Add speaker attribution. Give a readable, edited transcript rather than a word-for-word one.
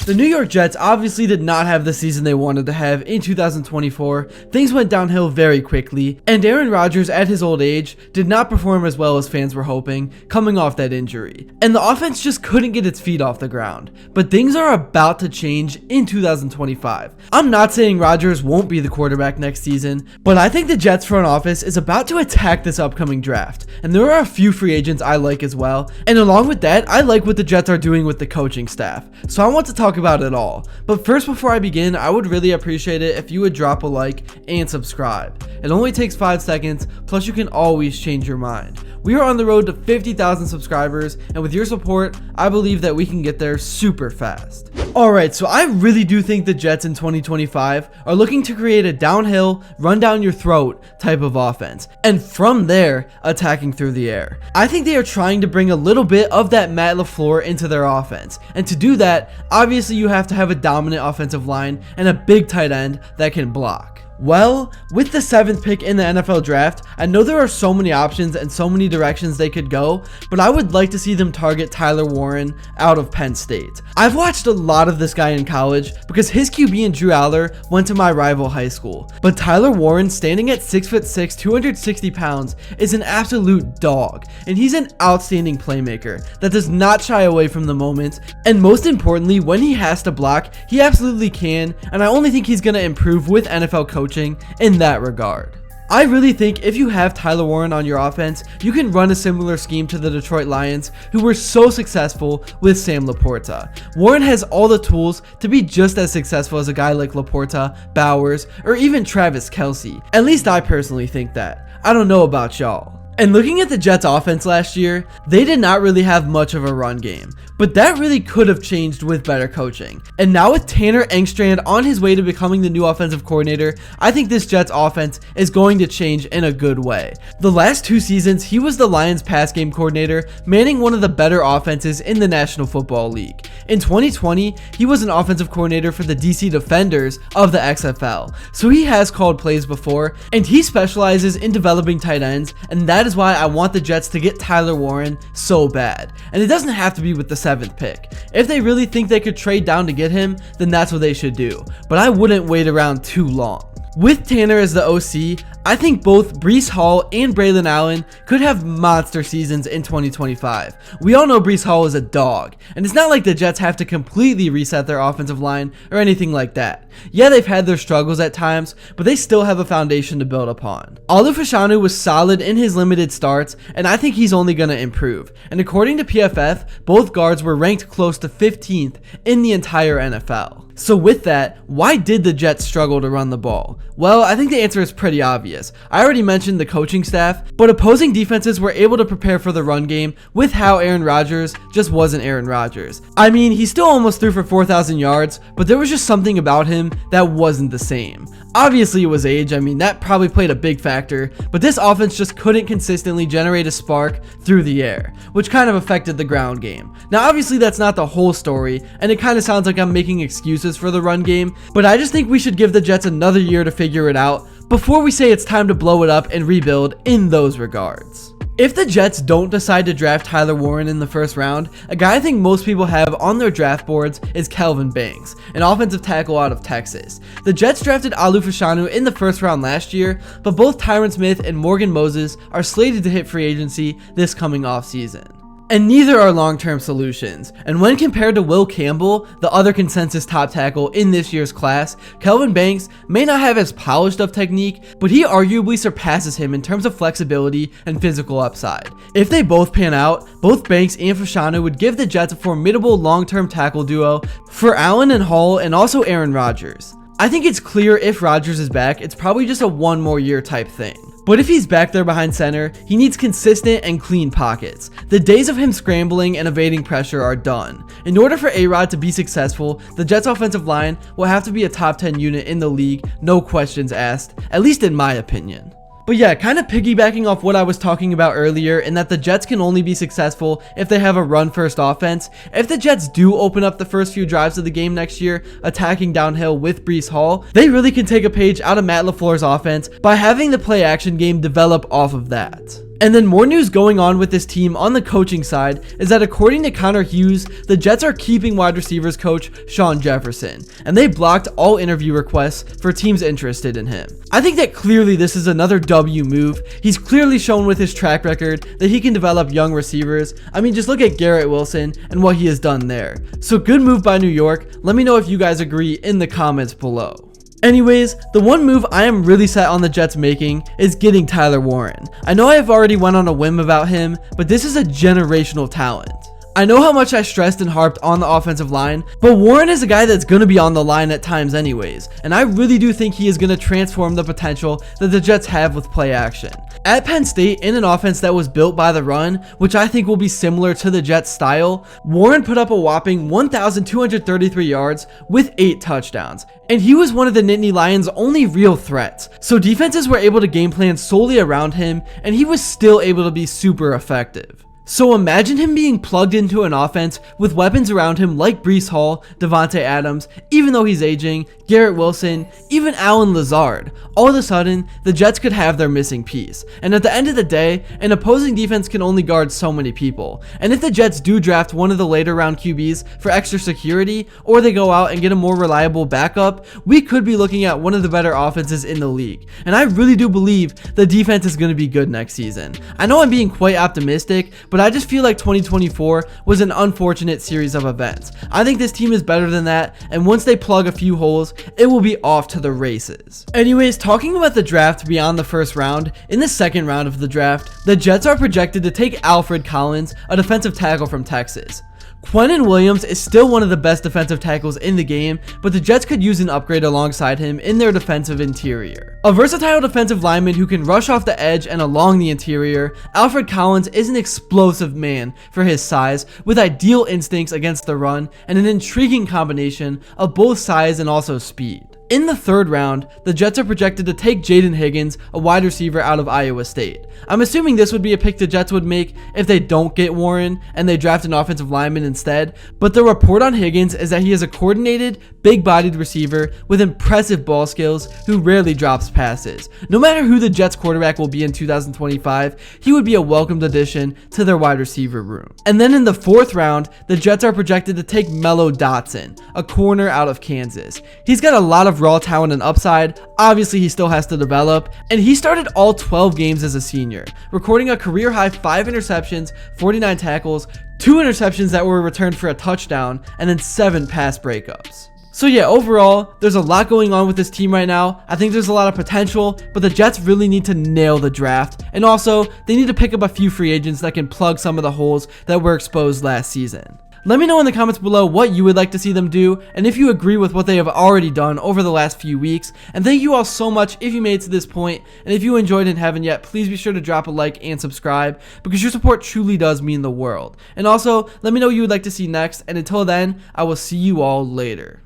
Speaker 1: The New York Jets obviously did not have the season they wanted to have in 2024. Things went downhill very quickly, and Aaron Rodgers at his old age did not perform as well as fans were hoping, coming off that injury. And the offense just couldn't get its feet off the ground. But things are about to change in 2025. I'm not saying Rodgers won't be the quarterback next season, but I think the Jets front office is about to attack this upcoming draft. And there are a few free agents I like as well. And along with that, I like what the Jets are doing with the coaching staff. So I want to talk about it all. But first, before I begin, I would really appreciate it if you would drop a like and subscribe. It only takes 5 seconds, plus you can always change your mind. We are on the road to 50,000 subscribers, and with your support, I believe that we can get there super fast. Alright, so I really do think the Jets in 2025 are looking to create a downhill, run down your throat type of offense, and from there, attacking through the air. I think they are trying to bring a little bit of that Matt LaFleur into their offense, and to do that, obviously you have to have a dominant offensive line and a big tight end that can block. Well, with the 7th pick in the NFL draft, I know there are so many options and so many directions they could go, but I would like to see them target Tyler Warren out of Penn State. I've watched a lot of this guy in college because his QB and Drew Aller went to my rival high school, but Tyler Warren, standing at 6'6", 260 pounds, is an absolute dog, and he's an outstanding playmaker that does not shy away from the moment, and most importantly, when he has to block, he absolutely can, and I only think he's going to improve with NFL coaching in that regard. I really think if you have Tyler Warren on your offense, you can run a similar scheme to the Detroit Lions, who were so successful with Sam Laporta. Warren has all the tools to be just as successful as a guy like Laporta, Bowers, or even Travis Kelce. At least I personally think that. I don't know about y'all. And looking at the Jets offense last year, they did not really have much of a run game, but that really could have changed with better coaching. And now with Tanner Engstrand on his way to becoming the new offensive coordinator, I think this Jets offense is going to change in a good way. The last 2 seasons, he was the Lions pass game coordinator, manning one of the better offenses in the National Football League. In 2020, he was an offensive coordinator for the DC Defenders of the XFL, so he has called plays before, and he specializes in developing tight ends, and that is why I want the Jets to get Tyler Warren so bad. And it doesn't have to be with the 7th pick. If they really think they could trade down to get him, then that's what they should do. But I wouldn't wait around too long. With Tanner as the OC, I think both Breece Hall and Braylon Allen could have monster seasons in 2025. We all know Breece Hall is a dog, and it's not like the Jets have to completely reset their offensive line or anything like that. Yeah, they've had their struggles at times, but they still have a foundation to build upon. Olu Fashanu was solid in his limited starts, and I think he's only going to improve. And according to PFF, both guards were ranked close to 15th in the entire NFL. So with that, why did the Jets struggle to run the ball? Well, I think the answer is pretty obvious. I already mentioned the coaching staff, but opposing defenses were able to prepare for the run game with how Aaron Rodgers just wasn't Aaron Rodgers. I mean, he still almost threw for 4,000 yards, but there was just something about him that wasn't the same. Obviously, it was age. I mean, that probably played a big factor, but this offense just couldn't consistently generate a spark through the air, which kind of affected the ground game. Now, obviously, that's not the whole story, and it kind of sounds like I'm making excuses for the run game, but I just think we should give the Jets another year to figure it out before we say it's time to blow it up and rebuild in those regards. If the Jets don't decide to draft Tyler Warren in the first round, a guy I think most people have on their draft boards is Kelvin Banks, an offensive tackle out of Texas. The Jets drafted Olu Fashanu in the first round last year, but both Tyron Smith and Morgan Moses are slated to hit free agency this coming offseason. And neither are long-term solutions. And when compared to Will Campbell, the other consensus top tackle in this year's class, Kelvin Banks may not have as polished of technique, but he arguably surpasses him in terms of flexibility and physical upside. If they both pan out, both Banks and Fashanu would give the Jets a formidable long-term tackle duo for Allen and Hall and also Aaron Rodgers. I think it's clear if Rodgers is back, it's probably just a one more year type thing. But if he's back there behind center, he needs consistent and clean pockets. The days of him scrambling and evading pressure are done. In order for A-Rod to be successful, the Jets offensive line will have to be a top 10 unit in the league, no questions asked, at least in my opinion. But yeah, kind of piggybacking off what I was talking about earlier, in that the Jets can only be successful if they have a run-first offense. If the Jets do open up the first few drives of the game next year, attacking downhill with Breece Hall, they really can take a page out of Matt LaFleur's offense by having the play-action game develop off of that. And then more news going on with this team on the coaching side is that according to Connor Hughes, the Jets are keeping wide receivers coach Sean Jefferson, and they blocked all interview requests for teams interested in him. I think that clearly this is another W move. He's clearly shown with his track record that he can develop young receivers. I mean, just look at Garrett Wilson and what he has done there. So good move by New York. Let me know if you guys agree in the comments below. Anyways, the one move I am really set on the Jets making is getting Tyler Warren. I know I have already went on a whim about him, but this is a generational talent. I know how much I stressed and harped on the offensive line, but Warren is a guy that's going to be on the line at times anyways, and I really do think he is going to transform the potential that the Jets have with play action. At Penn State, in an offense that was built by the run, which I think will be similar to the Jets' style, Warren put up a whopping 1,233 yards with 8 touchdowns, and he was one of the Nittany Lions' only real threats. So defenses were able to game plan solely around him, and he was still able to be super effective. So imagine him being plugged into an offense with weapons around him like Breece Hall, Devontae Adams, even though he's aging, Garrett Wilson, even Allen Lazard. All of a sudden, the Jets could have their missing piece. And at the end of the day, an opposing defense can only guard so many people. And if the Jets do draft one of the later round QBs for extra security, or they go out and get a more reliable backup, we could be looking at one of the better offenses in the league. And I really do believe the defense is going to be good next season. I know I'm being quite optimistic, but I just feel like 2024 was an unfortunate series of events. I think this team is better than that, and once they plug a few holes, it will be off to the races. Anyways, talking about the draft beyond the first round, in the second round of the draft, the Jets are projected to take Alfred Collins, a defensive tackle from Texas. Quinnen Williams is still one of the best defensive tackles in the game, but the Jets could use an upgrade alongside him in their defensive interior. A versatile defensive lineman who can rush off the edge and along the interior, Alfred Collins is an explosive man for his size, with ideal instincts against the run and an intriguing combination of both size and also speed. In the third round, the Jets are projected to take Jaden Higgins, a wide receiver out of Iowa State. I'm assuming this would be a pick the Jets would make if they don't get Warren and they draft an offensive lineman instead, but the report on Higgins is that he is a coordinated, big-bodied receiver with impressive ball skills who rarely drops passes. No matter who the Jets quarterback will be in 2025, he would be a welcomed addition to their wide receiver room. And then in the fourth round, the Jets are projected to take Mello Dotson, a corner out of Kansas. He's got a lot of raw talent and upside. Obviously he still has to develop, and he started all 12 games as a senior, recording a career high 5 interceptions, 49 tackles, 2 interceptions that were returned for a touchdown, and then 7 pass breakups. So yeah, overall, there's a lot going on with this team right now. I think there's a lot of potential, but the Jets really need to nail the draft, and also they need to pick up a few free agents that can plug some of the holes that were exposed last season. Let me know in the comments below what you would like to see them do, and if you agree with what they have already done over the last few weeks. And thank you all so much if you made it to this point, and if you enjoyed and haven't yet, please be sure to drop a like and subscribe, because your support truly does mean the world. And also, let me know what you would like to see next, and until then, I will see you all later.